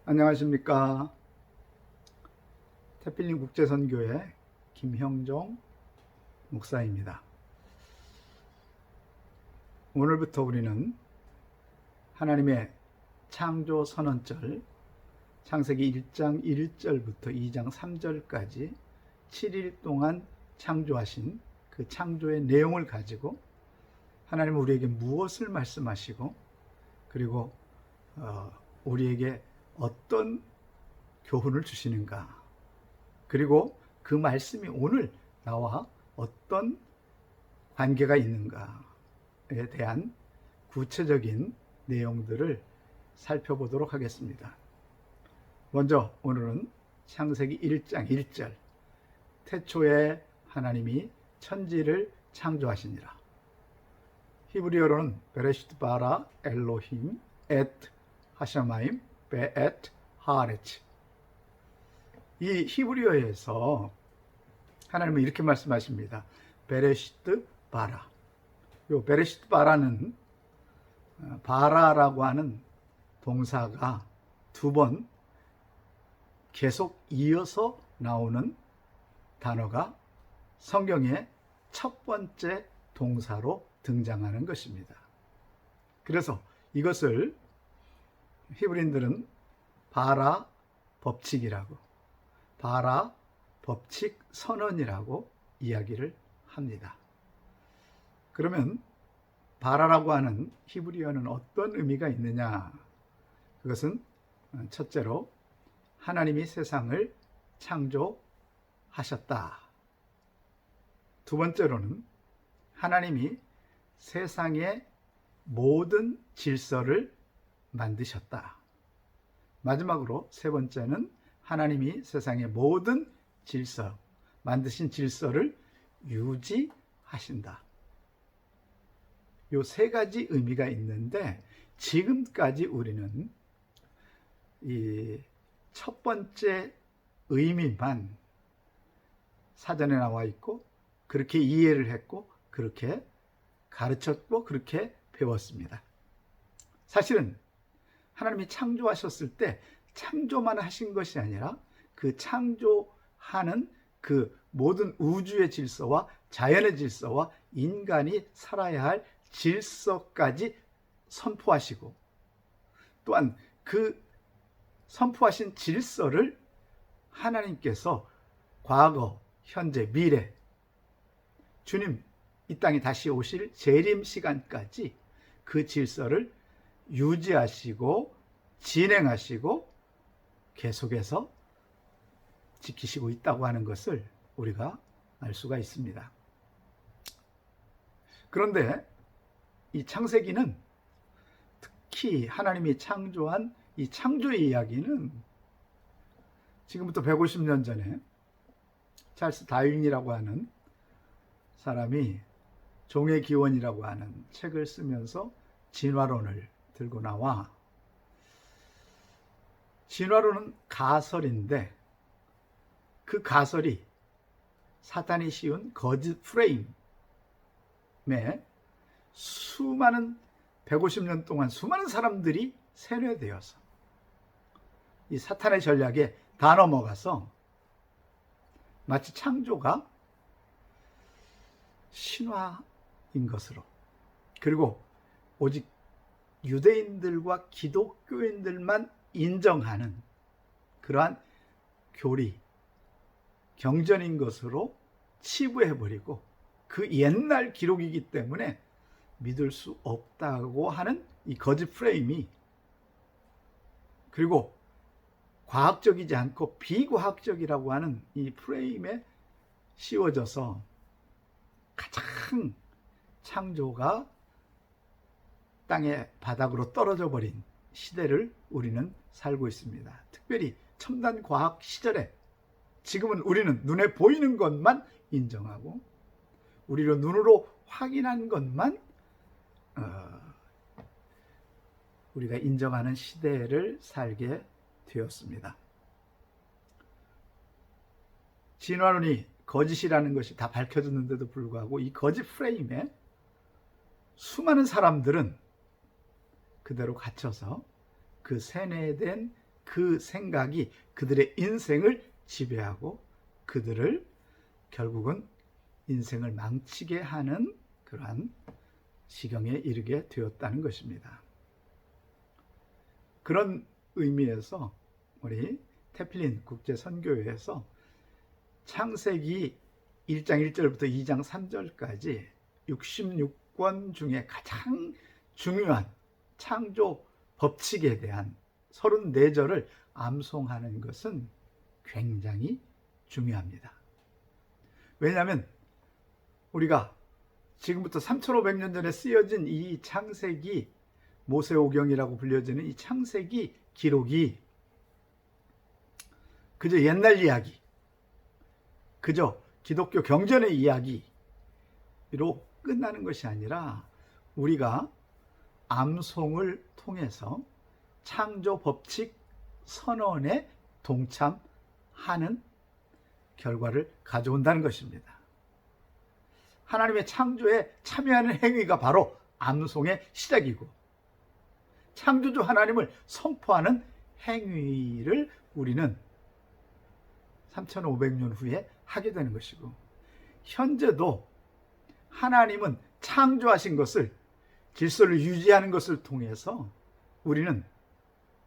안녕하십니까. 태필린 국제선교회 김형종 목사입니다. 오늘부터 우리는 하나님의 창조 선언절, 창세기 1장 1절부터 2장 3절까지 7일 동안 창조하신 그 창조의 내용을 가지고 하나님은 우리에게 무엇을 말씀하시고, 그리고 우리에게 어떤 교훈을 주시는가, 그리고 그 말씀이 오늘 나와 어떤 관계가 있는가에 대한 구체적인 내용들을 살펴보도록 하겠습니다. 먼저 오늘은 창세기 1장 1절, 태초에 하나님이 천지를 창조하시니라. 히브리어로는 베레시트 바라 엘로힘 엣 하샤마임 베엣 하레츠. 이 히브리어에서 하나님은 이렇게 말씀하십니다. 베레시트 바라. 요 베레시트 바라는 바라라고 하는 동사가 두 번 계속 이어서 나오는 단어가 성경의 첫 번째 동사로 등장하는 것입니다. 그래서 이것을 히브리인들은 바라 법칙이라고, 바라 법칙 선언이라고 이야기를 합니다. 그러면 바라라고 하는 히브리어는 어떤 의미가 있느냐? 그것은 첫째로 하나님이 세상을 창조하셨다. 두 번째로는 하나님이 세상의 모든 질서를 만드셨다. 마지막으로 세 번째는 하나님이 세상의 모든 질서, 만드신 질서를 유지하신다. 요 세 가지 의미가 있는데, 지금까지 우리는 이 첫 번째 의미만 사전에 나와 있고, 그렇게 이해를 했고, 그렇게 가르쳤고, 그렇게 배웠습니다. 사실은 하나님이 창조하셨을 때 창조만 하신 것이 아니라 그 창조하는 그 모든 우주의 질서와 자연의 질서와 인간이 살아야 할 질서까지 선포하시고, 또한 그 선포하신 질서를 하나님께서 과거, 현재, 미래, 주님 이 땅에 다시 오실 재림 시간까지 그 질서를 유지하시고 진행하시고 계속해서 지키시고 있다고 하는 것을 우리가 알 수가 있습니다. 그런데 이 창세기는, 특히 하나님이 창조한 이 창조의 이야기는 지금부터 150년 전에 찰스 다윈이라고 하는 사람이 종의 기원이라고 하는 책을 쓰면서 진화론을 들고 나와, 진화론은 가설인데 그 가설이 사탄이 씌운 거짓 프레임에 수많은 150년 동안 수많은 사람들이 세뇌되어서 이 사탄의 전략에 다 넘어가서 마치 창조가 신화인 것으로, 그리고 오직 유대인들과 기독교인들만 인정하는 그러한 교리, 경전인 것으로 치부해버리고, 그 옛날 기록이기 때문에 믿을 수 없다고 하는 이 거짓 프레임이, 그리고 과학적이지 않고 비과학적이라고 하는 이 프레임에 씌워져서 가장 창조가 땅의 바닥으로 떨어져 버린 시대를 우리는 살고 있습니다. 특별히 첨단 과학 시절에 지금은 우리는 눈에 보이는 것만 인정하고 우리로 눈으로 확인한 것만 우리가 인정하는 시대를 살게 되었습니다. 진화론이 거짓이라는 것이 다 밝혀졌는데도 불구하고 이 거짓 프레임에 수많은 사람들은 그대로 갇혀서 그 세뇌된 그 생각이 그들의 인생을 지배하고 그들을 결국은 인생을 망치게 하는 그러한 지경에 이르게 되었다는 것입니다. 그런 의미에서 우리 태필린 국제선교회에서 창세기 1장 1절부터 2장 3절까지 66권 중에 가장 중요한 창조 법칙에 대한 34절을 암송하는 것은 굉장히 중요합니다. 왜냐하면 우리가 지금부터 3500년 전에 쓰여진 이 창세기 모세오경이라고 불려지는 이 창세기 기록이 그저 옛날 이야기, 그저 기독교 경전의 이야기로 끝나는 것이 아니라 우리가 암송을 통해서 창조 법칙 선언에 동참하는 결과를 가져온다는 것입니다. 하나님의 창조에 참여하는 행위가 바로 암송의 시작이고 창조주 하나님을 선포하는 행위를 우리는 3500년 후에 하게 되는 것이고, 현재도 하나님은 창조하신 것을, 질서를 유지하는 것을 통해서 우리는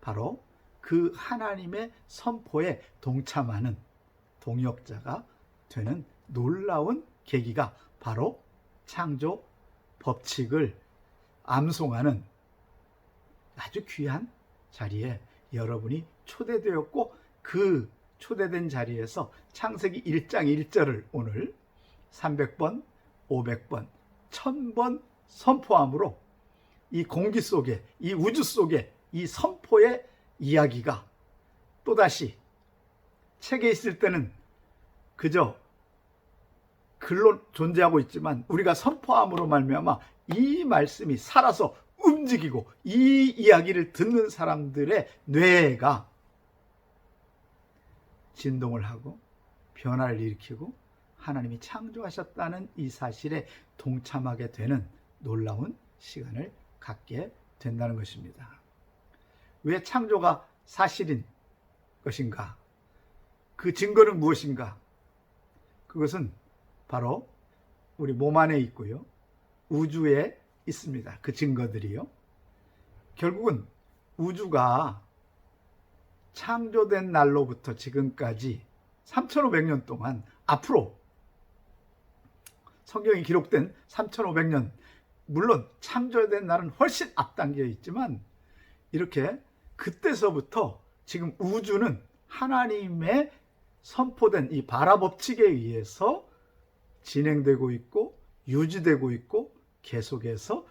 바로 그 하나님의 선포에 동참하는 동역자가 되는 놀라운 계기가 바로 창조 법칙을 암송하는 아주 귀한 자리에 여러분이 초대되었고, 그 초대된 자리에서 창세기 1장 1절을 오늘 300번, 500번, 1000번 선포함으로 이 공기 속에, 이 우주 속에 이 선포의 이야기가 또다시 책에 있을 때는 그저 글로 존재하고 있지만 우리가 선포함으로 말미암아 이 말씀이 살아서 움직이고 이 이야기를 듣는 사람들의 뇌가 진동을 하고 변화를 일으키고 하나님이 창조하셨다는 이 사실에 동참하게 되는 놀라운 시간을 갖게 된다는 것입니다. 왜 창조가 사실인 것인가? 그 증거는 무엇인가? 그것은 바로 우리 몸 안에 있고요, 우주에 있습니다. 그 증거들이요. 결국은 우주가 창조된 날로부터 지금까지 3500년 동안, 앞으로 성경이 기록된 3500년, 물론 창조된 날은 훨씬 앞당겨 있지만 이렇게 그때서부터 지금 우주는 하나님의 선포된 이 바라법칙에 의해서 진행되고 있고 유지되고 있고 계속해서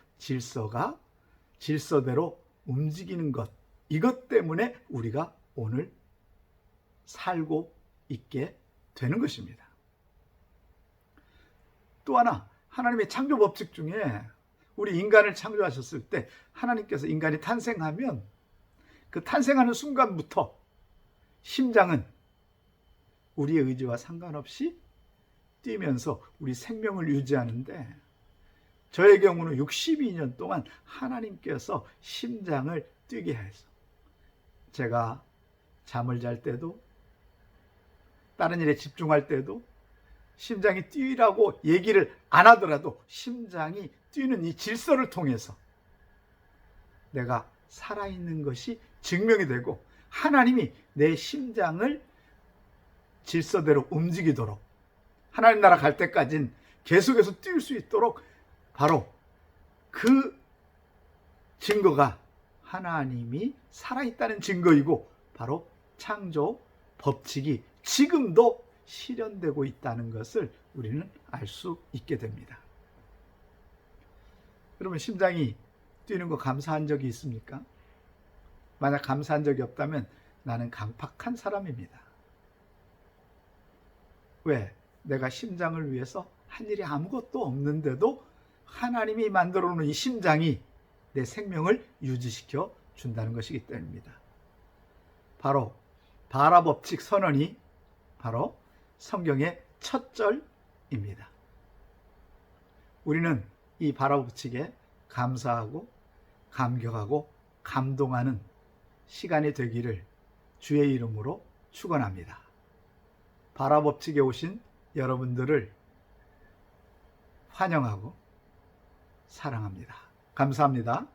질서대로 움직이는 것, 이것 때문에 우리가 오늘 살고 있게 되는 것입니다. 또 하나, 하나님의 창조 법칙 중에 우리 인간을 창조하셨을 때 하나님께서 인간이 탄생하면 그 탄생하는 순간부터 심장은 우리의 의지와 상관없이 뛰면서 우리 생명을 유지하는데, 저의 경우는 62년 동안 하나님께서 심장을 뛰게 해서 제가 잠을 잘 때도 다른 일에 집중할 때도 심장이 뛰라고 얘기를 안 하더라도 심장이 뛰는 이 질서를 통해서 내가 살아있는 것이 증명이 되고 하나님이 내 심장을 질서대로 움직이도록, 하나님 나라 갈 때까지는 계속해서 뛸 수 있도록 바로 그 증거가 하나님이 살아있다는 증거이고 바로 창조 법칙이 지금도 실현되고 있다는 것을 우리는 알 수 있게 됩니다. 그러면 심장이 뛰는 거 감사한 적이 있습니까? 만약 감사한 적이 없다면 나는 강팍한 사람입니다. 왜? 내가 심장을 위해서 한 일이 아무것도 없는데도 하나님이 만들어 놓은 이 심장이 내 생명을 유지시켜 준다는 것이기 때문입니다. 바로 바라법칙 선언이 바로 성경의 첫 절입니다. 우리는 이 바라법칙에 감사하고 감격하고 감동하는 시간이 되기를 주의 이름으로 축원합니다. 바라법칙에 오신 여러분들을 환영하고 사랑합니다. 감사합니다.